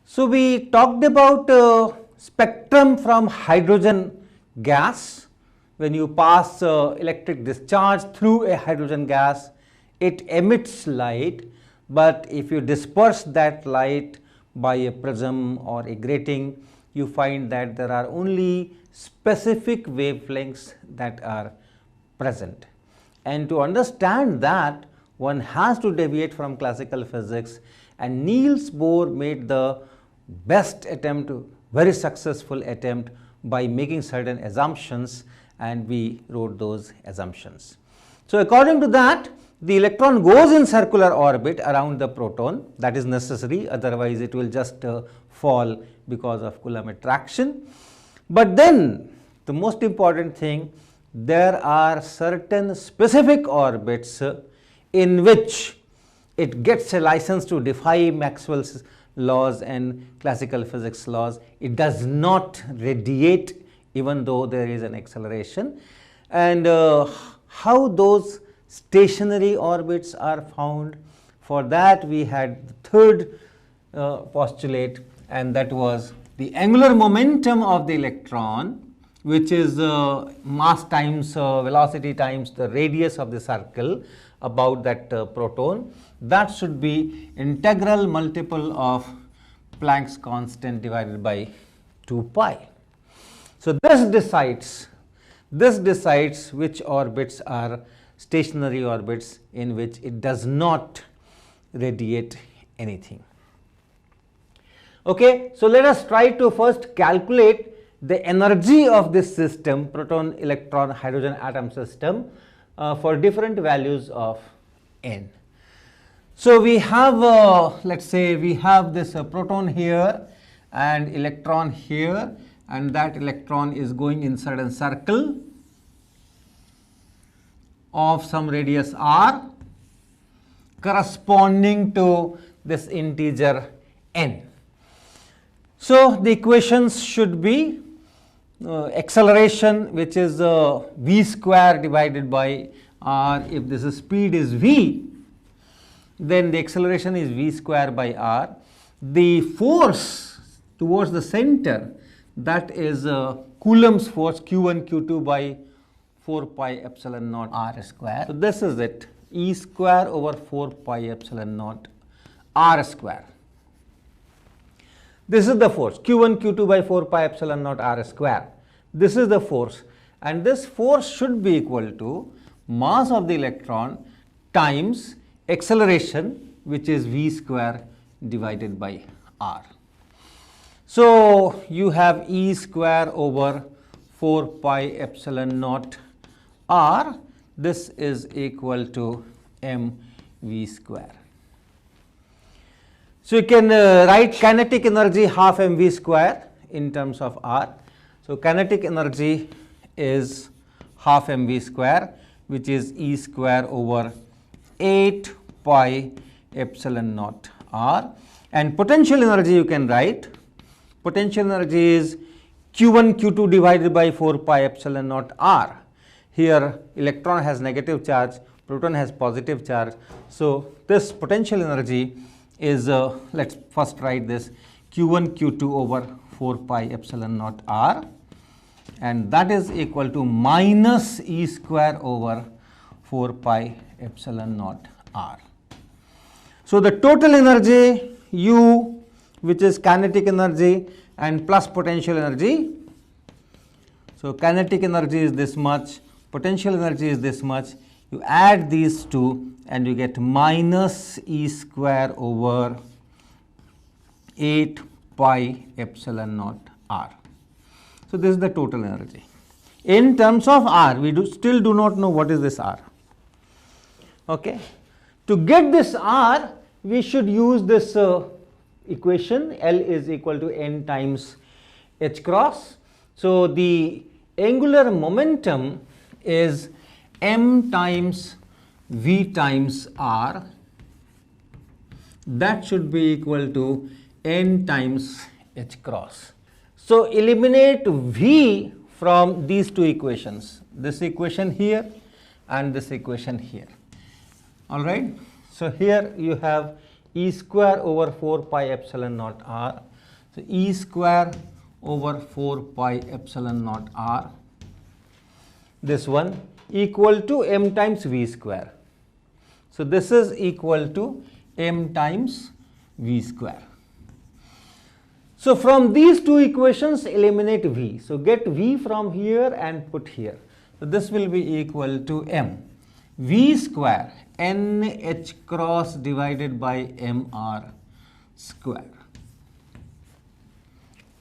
So we talked about spectrum from hydrogen gas. When you pass electric discharge through a hydrogen gas, it emits light, but if you disperse that light by a prism or a grating, you find that there are only specific wavelengths that are present. And to understand that, one has to deviate from classical physics, and Niels Bohr made the best attempt, very successful attempt, by making certain assumptions, and we wrote those assumptions. So according to that, the electron goes in circular orbit around the proton. That is necessary, otherwise it will just fall because of Coulomb attraction. But then the most important thing, there are certain specific orbits in which it gets a license to defy Maxwell's laws and classical physics laws. It does not radiate even though there is an acceleration. And how those stationary orbits are found? For that we had the third postulate, and that was the angular momentum of the electron, which is mass times velocity times the radius of the circle about that proton. That should be integral multiple of Planck's constant divided by 2 pi. So this decides which orbits are stationary orbits in which it does not radiate anything. Okay, so let us try to first calculate the energy of this system, proton, electron, hydrogen atom system, for different values of n. So we have, let's say we have this proton here and electron here, and that electron is going inside a circle of some radius r corresponding to this integer n. So the equations should be acceleration, which is v square divided by r. If this speed is v, then the acceleration is v square by r. The force towards the center, that is Coulomb's force, q1 q2 by 4 pi epsilon naught r square. So this is it, E square over 4 pi epsilon naught r square. This is the force, q1 q2 by 4 pi epsilon naught r square. This is the force, and this force should be equal to mass of the electron times acceleration, which is v square divided by r. So you have E square over 4 pi epsilon naught r. This is equal to mv square. So you can write kinetic energy half mv square in terms of r. So kinetic energy is half mv square, which is E square over 8 pi epsilon naught r. And potential energy you can write, potential energy is q1 q2 divided by 4 pi epsilon naught r. Here electron has negative charge, proton has positive charge. So this potential energy is, let's first write this, q1 q2 over 4 pi epsilon naught r, and that is equal to minus E square over 4 pi epsilon naught r. So the total energy U, which is kinetic energy, and plus potential energy. So kinetic energy is this much, potential energy is this much. You add these two and you get minus E square over 8 pi epsilon naught r. So this is the total energy. In terms of r, we still do not know what is this r. Okay. To get this r, we should use this equation, L is equal to n times h cross. So the angular momentum is m times v times r. That should be equal to n times h cross. So eliminate v from these two equations, this equation here and this equation here. All right. So here you have E square over 4 pi epsilon naught r So E square over 4 pi epsilon naught r, this one equal to m times v square. So this is equal to m times v square. So from these two equations eliminate v. So get v from here and put here. So this will be equal to m v square n h cross divided by m r square.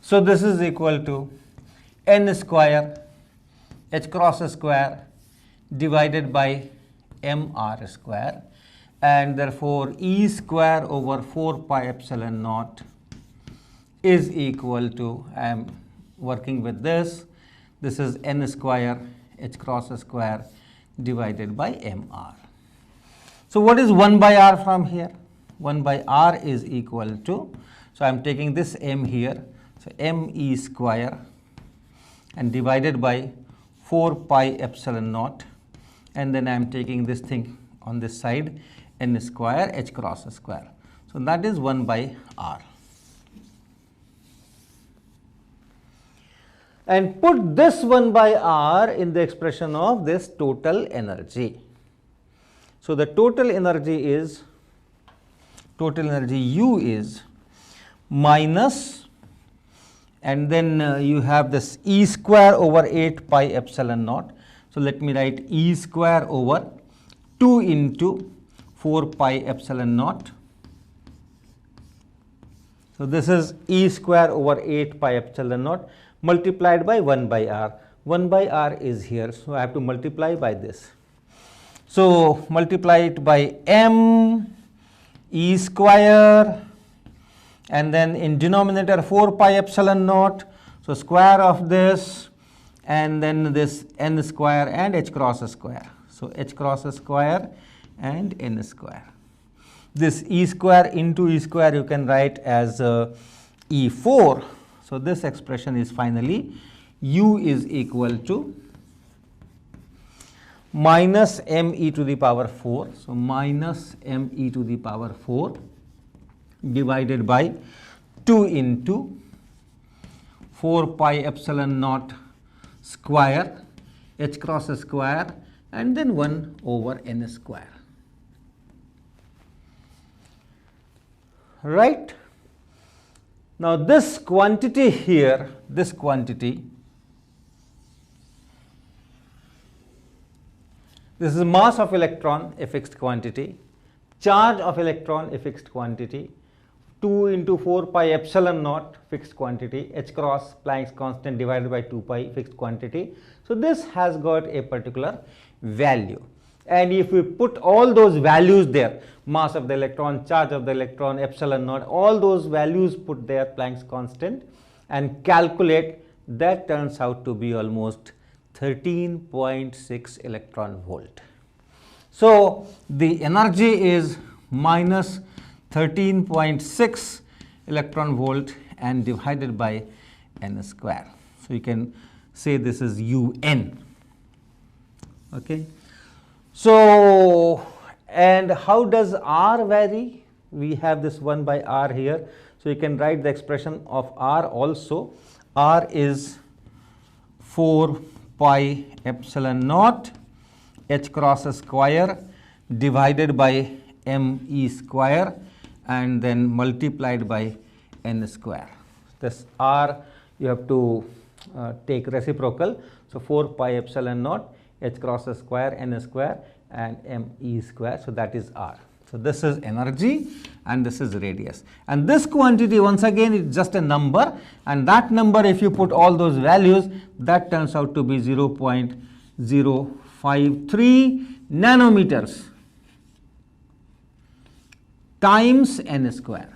So this is equal to n square h cross square divided by m r square, and therefore E square over 4 pi epsilon naught is equal to, I am working with this is n square h cross square divided by m r. So what is 1 by r from here? 1 by r is equal to, so I am taking this m here, so m E square and divided by 4 pi epsilon naught, and then I am taking this thing on this side, n square h cross square. So that is 1 by r. And put this 1 by r in the expression of this total energy. So the total energy U is minus, and then you have this E square over 8 pi epsilon naught. So let me write E square over 2 into 4 pi epsilon naught. So this is E square over 8 pi epsilon naught multiplied by 1 by r. 1 by r is here, so I have to multiply by this. So multiply it by m E square, and then in denominator 4 pi epsilon naught, so square of this, and then this n square and h cross square. So h cross square and n square. This E square into E square you can write as E4. So this expression is finally U is equal to minus m e to the power 4. So minus m e to the power 4 divided by 2 into 4 pi epsilon naught square h cross square, and then 1 over n square. Right? Now this quantity here, this quantity, this is mass of electron, a fixed quantity, charge of electron, a fixed quantity, 2 into 4 pi epsilon naught, fixed quantity, h cross Planck's constant divided by 2 pi, fixed quantity. So this has got a particular value, and if we put all those values there, mass of the electron, charge of the electron, epsilon naught, all those values put there, Planck's constant, and calculate, that turns out to be almost 13.6 electron volt. So the energy is minus 13.6 electron volt and divided by n square. So you can say this is UN. Okay. So, and how does R vary? We have this 1 by R here. So you can write the expression of R also. R is 4 pi epsilon naught h cross square divided by m e square, and then multiplied by n square. This R you have to take reciprocal. So 4 pi epsilon naught h cross square n square and m e square. So that is R. So this is energy and this is radius, and this quantity once again is just a number, and that number if you put all those values, that turns out to be 0.053 nanometers times n square.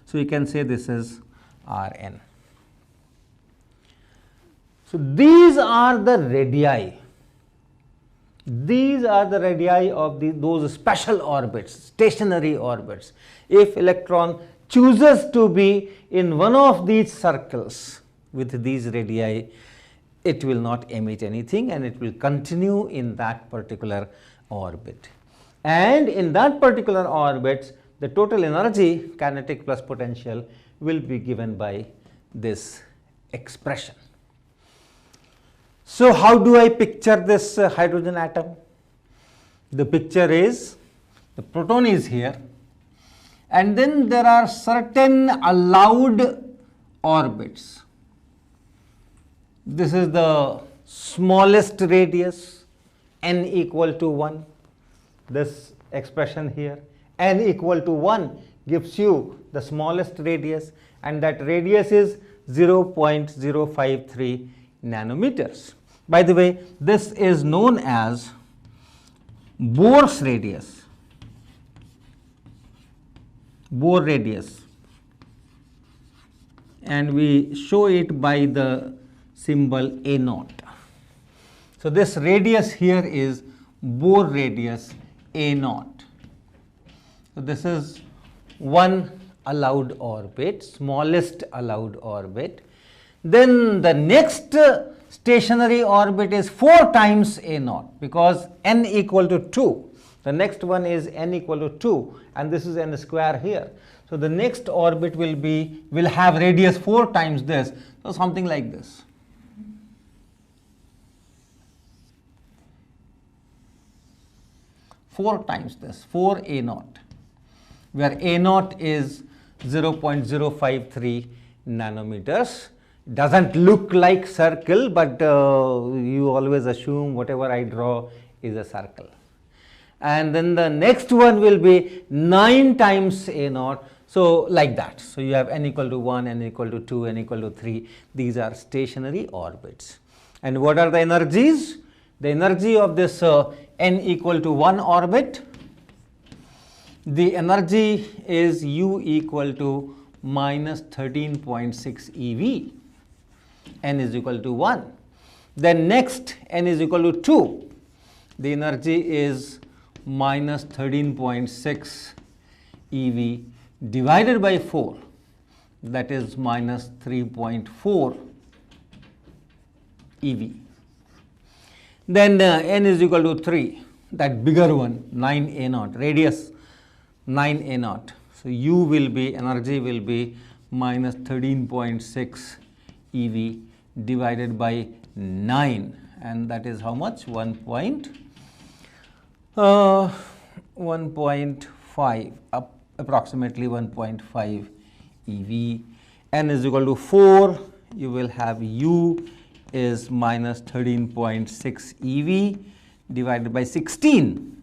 So you can say this is Rn. So these are the radii. These are the radii of those special orbits, stationary orbits. If electron chooses to be in one of these circles with these radii, it will not emit anything and it will continue in that particular orbit. And in that particular orbit, the total energy, kinetic plus potential, will be given by this expression. So how do I picture this hydrogen atom? The picture is, the proton is here, and then there are certain allowed orbits. This is the smallest radius, n equal to 1, this expression here, n equal to 1 gives you the smallest radius, and that radius is 0.053 nanometers. By the way, this is known as Bohr's radius, Bohr radius, and we show it by the symbol A0. So this radius here is Bohr radius A0. So this is one allowed orbit, smallest allowed orbit. Then the next stationary orbit is 4 times A0, because n equal to 2. The next one is n equal to 2, and this is n square here. So the next orbit will have radius 4 times this, so something like this. Four times this, 4 A0, where A0 is 0.053 nanometers. Doesn't look like circle, but you always assume whatever I draw is a circle. And then the next one will be 9 times A0, so like that. So you have n equal to 1, n equal to 2, n equal to 3. These are stationary orbits. And what are the energies? The energy of this n equal to 1 orbit, the energy is U equal to minus 13.6 eV, n is equal to 1. Then next, n is equal to 2, the energy is minus 13.6 eV divided by 4, that is minus 3.4 eV. Then n is equal to 3, that bigger one, 9 A0, radius 9 A0. So U will be, energy will be minus 13.6 eV divided by 9, and that is how much? 1.5, approximately 1.5 eV. N is equal to 4, you will have U is minus 13.6 eV divided by 16,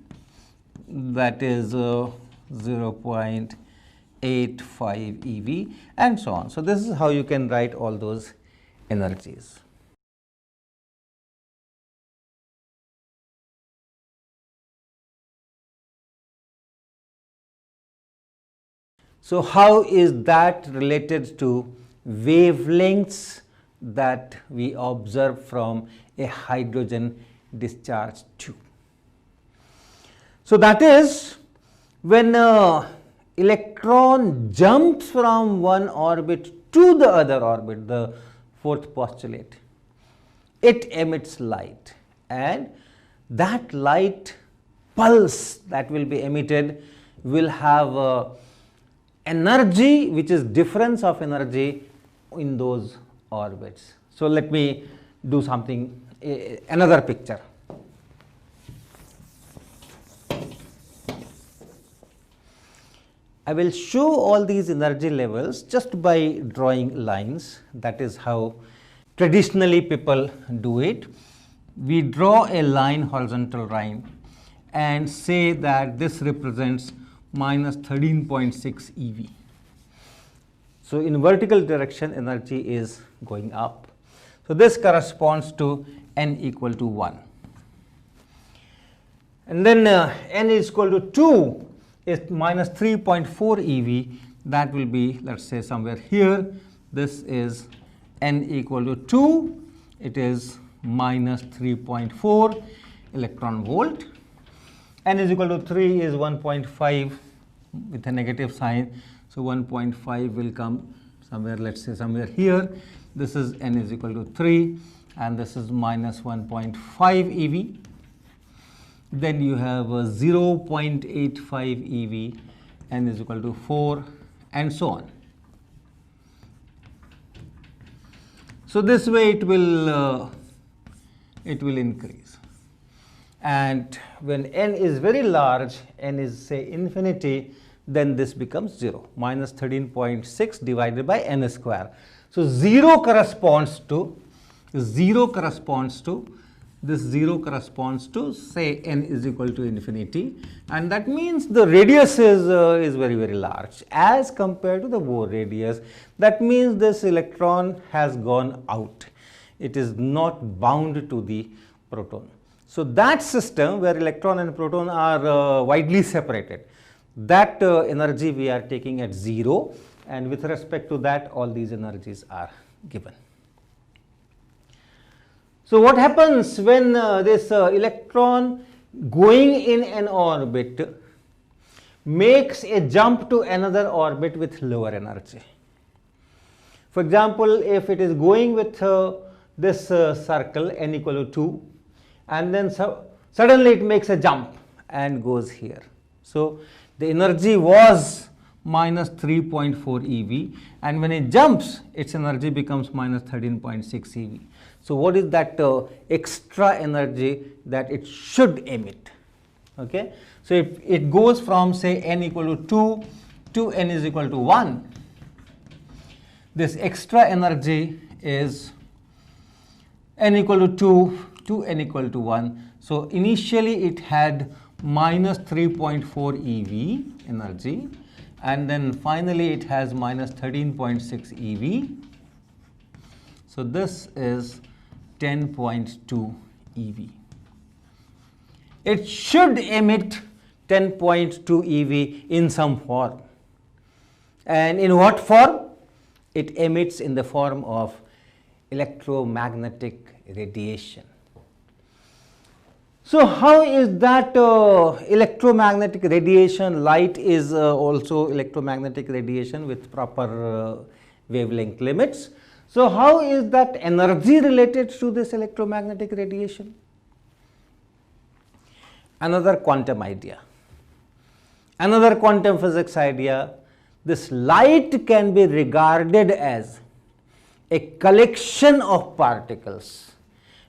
that is 0.85 eV, and so on. So this is how you can write all those energies. So how is that related to wavelengths that we observe from a hydrogen discharge tube? So that is, when electron jumps from one orbit to the other orbit, the fourth postulate, it emits light, and that light pulse that will be emitted will have energy which is difference of energy in those orbits. So let me do something, another picture. I will show all these energy levels just by drawing lines. That is how traditionally people do it. We draw a line, horizontal line, and say that this represents minus 13.6 eV. So in vertical direction, energy is going up. So this corresponds to n equal to 1. And then n is equal to 2 is minus 3.4 eV. That will be, let's say, somewhere here. This is n equal to 2. It is minus 3.4 electron volt. N is equal to 3 is 1.5 with a negative sign. So 1.5 will come somewhere, let's say somewhere here. This is n is equal to 3, and this is minus 1.5 eV. Then you have 0.85 eV, n is equal to 4, and so on. So this way it will increase, and when n is very large, n is say infinity, then this becomes 0, minus 13.6 divided by n square. So 0 corresponds to this 0 corresponds to say n is equal to infinity, and that means the radius is very, very large as compared to the Bohr radius. That means this electron has gone out. It is not bound to the proton. So that system where electron and proton are widely separated, that energy we are taking at 0, and with respect to that all these energies are given. So what happens when this electron going in an orbit makes a jump to another orbit with lower energy? For example, if it is going with this circle n equal to 2, and then suddenly it makes a jump and goes here. So the energy was minus 3.4 eV, and when it jumps, its energy becomes minus 13.6 eV. So what is that extra energy that it should emit? Okay, so if it goes from say n equal to 2 to n is equal to 1, this extra energy is n equal to 2 to n equal to 1. So initially it had minus 3.4 eV energy, and then finally it has minus 13.6 eV. So this is 10.2 eV. It should emit 10.2 eV in some form. And in what form? It emits in the form of electromagnetic radiation. So how is that electromagnetic radiation? Light is also electromagnetic radiation with proper wavelength limits. So how is that energy related to this electromagnetic radiation? Another quantum idea, another quantum physics idea. This light can be regarded as a collection of particles.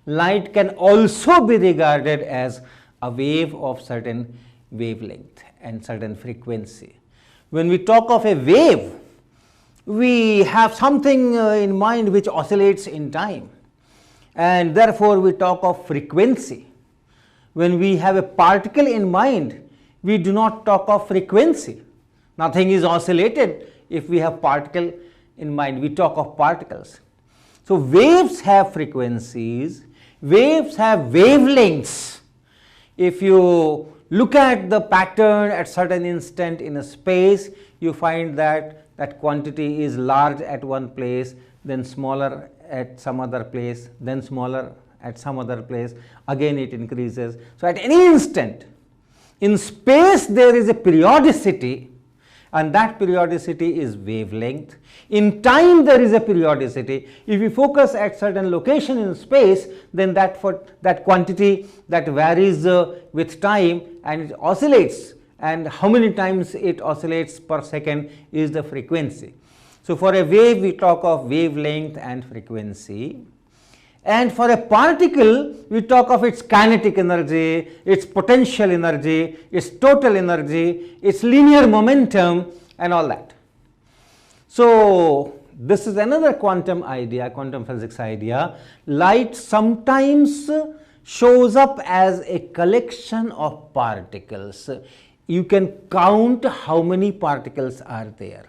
Light can also be regarded as a wave of certain wavelength and certain frequency. When we talk of a wave, we have something in mind which oscillates in time, and therefore we talk of frequency. When we have a particle in mind, we do not talk of frequency. Nothing is oscillated if we have particle in mind, we talk of particles. So waves have frequencies, waves have wavelengths. If you look at the pattern at certain instant in a space, you find that that quantity is large at one place, then smaller at some other place, then smaller at some other place, again it increases. So at any instant in space there is a periodicity, and that periodicity is wavelength. In time there is a periodicity. If you focus at certain location in space, then that quantity that varies with time and it oscillates, and how many times it oscillates per second is the frequency. So for a wave we talk of wavelength and frequency, and for a particle we talk of its kinetic energy, its potential energy, its total energy, its linear momentum and all that. So this is another quantum idea, quantum physics idea. Light sometimes shows up as a collection of particles. You can count how many particles are there,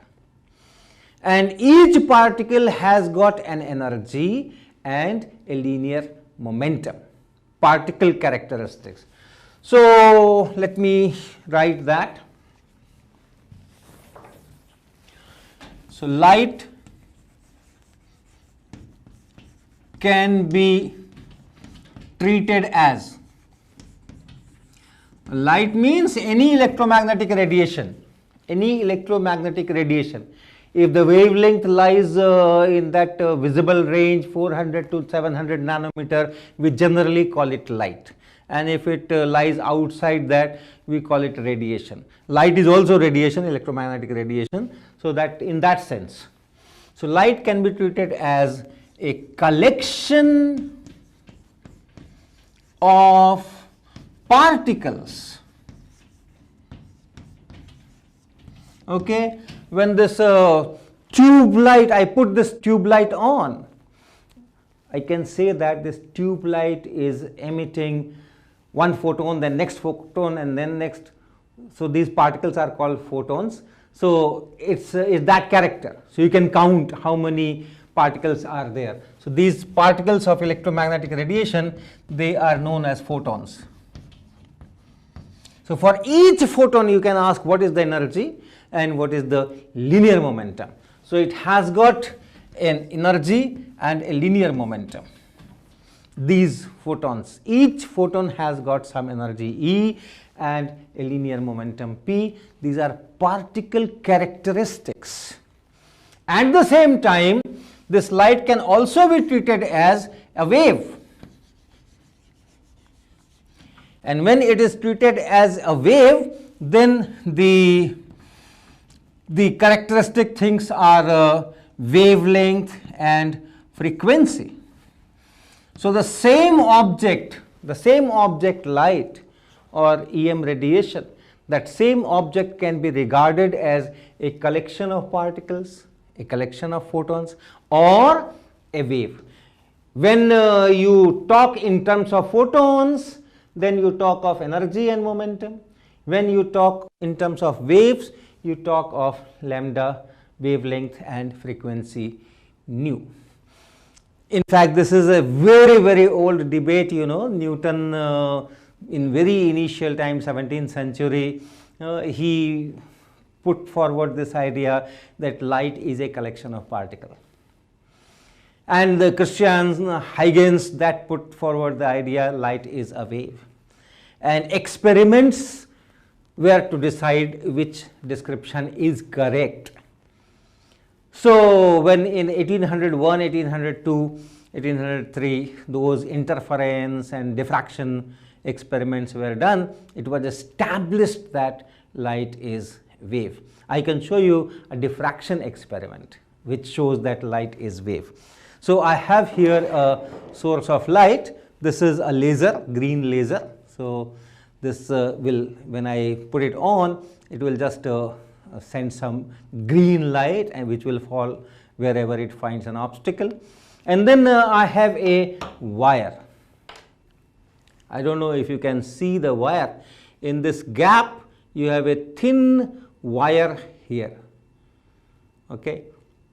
and each particle has got an energy and a linear momentum, particle characteristics. So let me write that. So light can be treated as, light means any electromagnetic radiation, any electromagnetic radiation. If the wavelength lies in that visible range 400 to 700 nanometer, we generally call it light, and if it lies outside that, we call it radiation. Light is also radiation, electromagnetic radiation, so that in that sense. So light can be treated as a collection of particles. Okay, when this tube light, I put this tube light on, I can say that this tube light is emitting one photon, then next photon, and then next. So these particles are called photons. So it's that character. So you can count how many particles are there. So these particles of electromagnetic radiation, they are known as photons. So for each photon you can ask what is the energy and what is the linear momentum. So it has got an energy and a linear momentum. These photons, each photon has got some energy E and a linear momentum P. These are particle characteristics. At the same time, this light can also be treated as a wave. And when it is treated as a wave, then the characteristic things are wavelength and frequency. So the same object light or EM radiation, that same object can be regarded as a collection of particles, a collection of photons, or a wave. When you talk in terms of photons, then you talk of energy and momentum. When you talk in terms of waves, you talk of lambda, wavelength, and frequency nu. In fact, this is a very, very old debate. Newton in very initial time, 17th century, he put forward this idea that light is a collection of particles. And the Christians, Huygens, that put forward the idea light is a wave. And experiments were to decide which description is correct. So when in 1801, 1802, 1803, those interference and diffraction experiments were done, it was established that light is wave. I can show you a diffraction experiment which shows that light is wave. So I have here a source of light. This is a laser, green laser. So this will, when I put it on, it will just send some green light, and which will fall wherever it finds an obstacle. And then I have a wire. I don't know if you can see the wire. In this gap, you have a thin wire here. Okay.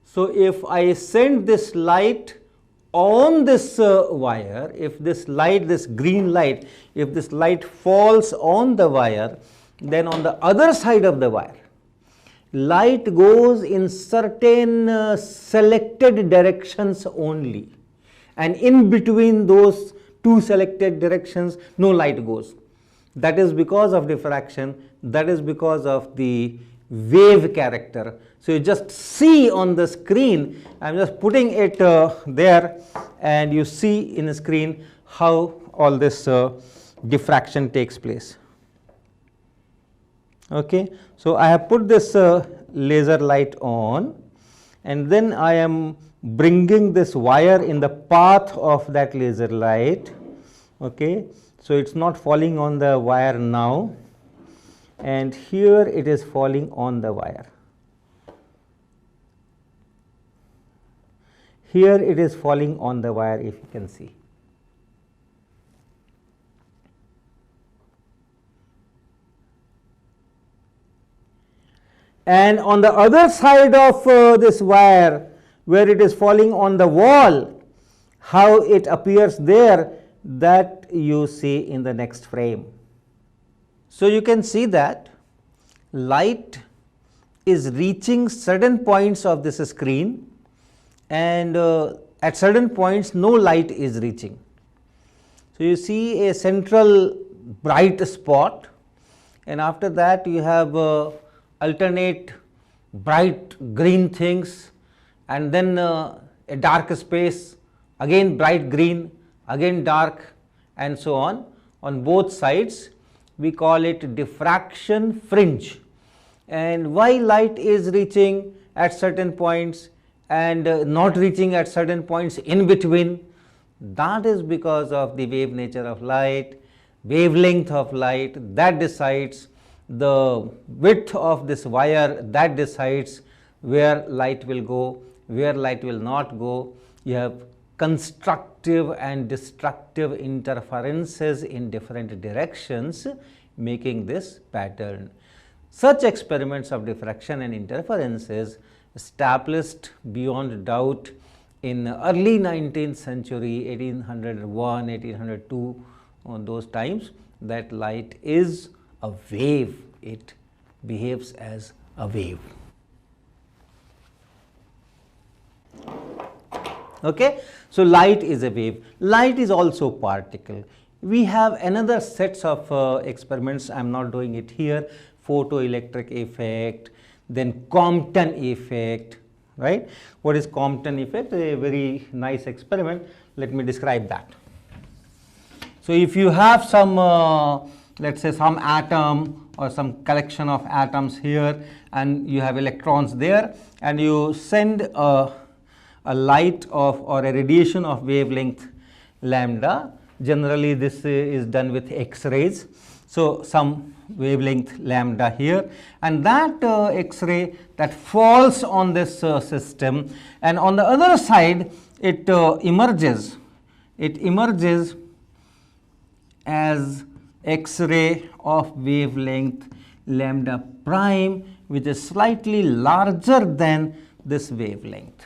So if I send this light on this wire, if this light, this green light, if this light falls on the wire, then on the other side of the wire, light goes in certain selected directions only, and in between those two selected directions no light goes. That is because of diffraction, that is because of the wave character. So you just see on the screen, I am just putting it there, and you see in the screen how all this diffraction takes place. Okay. So I have put this laser light on, and then I am bringing this wire in the path of that laser light. Okay. So it is not falling on the wire now, and here it is falling on the wire. Here it is falling on the wire, if you can see. And on the other side of this wire, where it is falling on the wall, how it appears there, that you see in the next frame. So you can see that light is reaching certain points of this screen, and at certain points no light is reaching. So you see a central bright spot, and after that you have alternate bright green things, and then a dark space, again bright green, again dark, and so on both sides. We call it diffraction fringe. And why light is reaching at certain points and not reaching at certain points in between. That is because of the wave nature of light, wavelength of light, that decides the width of this wire, that decides where light will go, where light will not go. You have constructive and destructive interferences in different directions, making this pattern. Such experiments of diffraction and interferences established beyond doubt in early 19th century, 1801, 1802, on those times, that light is a wave, it behaves as a wave. Okay? So, light is a wave. Light is also particle. We have another sets of experiments, I am not doing it here, photoelectric effect, then Compton effect, right? What is Compton effect? A very nice experiment. Let me describe that. So, if you have some let us say some atom or some collection of atoms here, and you have electrons there, and you send a light of or a radiation of wavelength lambda. Generally this is done with X-rays. So, some wavelength lambda here, and that X-ray that falls on this system, and on the other side it emerges as X-ray of wavelength lambda prime, which is slightly larger than this wavelength.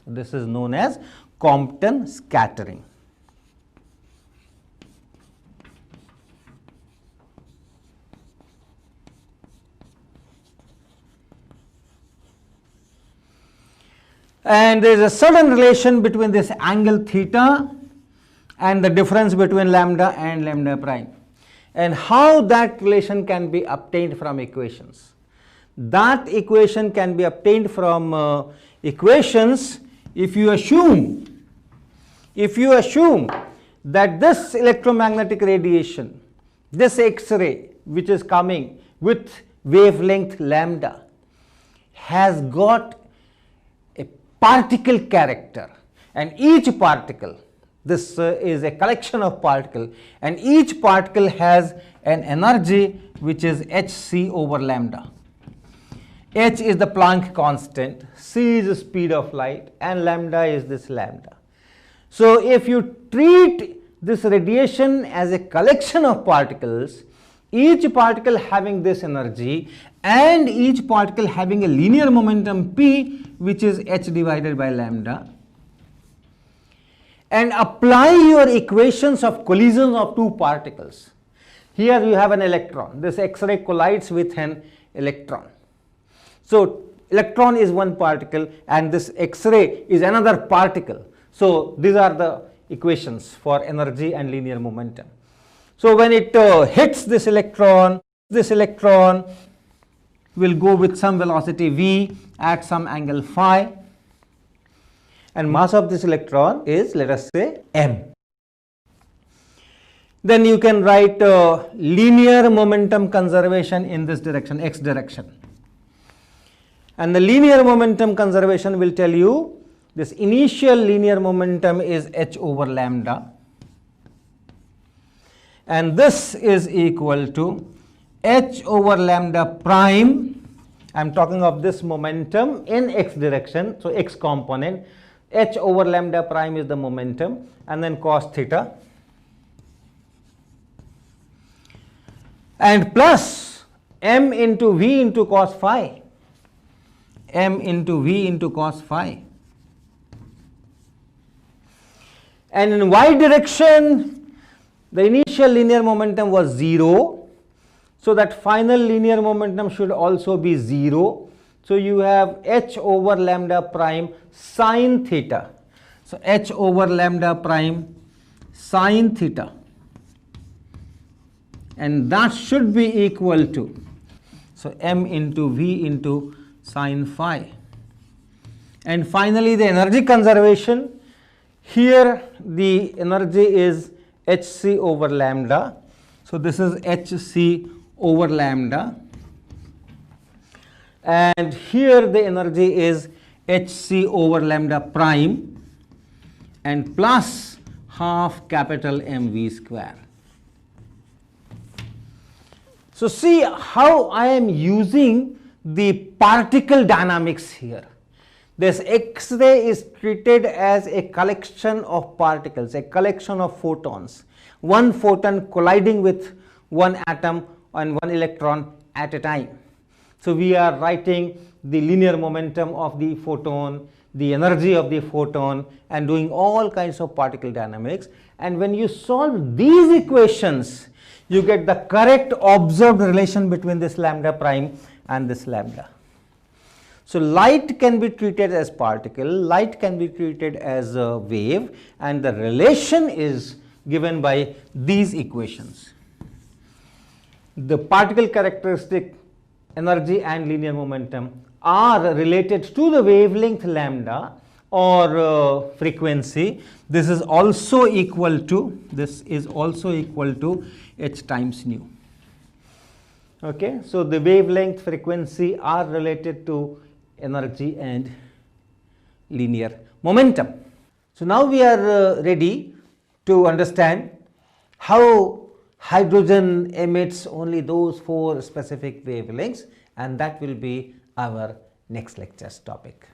This is known as Compton scattering. And there is a certain relation between this angle theta and the difference between lambda and lambda prime, and how that relation can be obtained from equations. That equation can be obtained from equations if you assume that this electromagnetic radiation, this X-ray which is coming with wavelength lambda, has got a particle character, and each particle, this is a collection of particles, and each particle has an energy which is hc over lambda. H is the Planck constant, c is the speed of light, and lambda is this lambda. So, if you treat this radiation as a collection of particles, each particle having this energy and each particle having a linear momentum p, which is h divided by lambda, and apply your equations of collisions of two particles. Here you have an electron, this X-ray collides with an electron. So, electron is one particle and this X-ray is another particle. So, these are the equations for energy and linear momentum. So, when it hits this electron will go with some velocity v at some angle phi, and mass of this electron is, let us say, m. Then you can write linear momentum conservation in this direction, x direction. And the linear momentum conservation will tell you this initial linear momentum is h over lambda, and this is equal to h over lambda prime. I am talking of this momentum in x direction, so x component, h over lambda prime is the momentum, and then cos theta, and plus m into v into cos phi, m into v into cos phi. And in y direction, the initial linear momentum was 0, so that final linear momentum should also be 0. So, you have h over lambda prime sin theta. So, h over lambda prime sin theta, and that should be equal to, so m into v into sin phi. And finally, the energy conservation, here the energy is hc over lambda. So, this is hc over lambda, and here the energy is hc over lambda prime and plus half capital mv square. So see how I am using the particle dynamics here. This X-ray is treated as a collection of particles, a collection of photons, one photon colliding with one atom and one electron at a time. So we are writing the linear momentum of the photon, the energy of the photon, and doing all kinds of particle dynamics. And when you solve these equations, you get the correct observed relation between this lambda prime and this lambda. So light can be treated as particle, light can be treated as a wave, and the relation is given by these equations. The particle characteristic, energy and linear momentum are related to the wavelength lambda or frequency. This is also equal to h times nu. Okay, so the wavelength, frequency are related to energy and linear momentum. So now we are ready to understand how hydrogen emits only those 4 specific wavelengths, and that will be our next lecture's topic.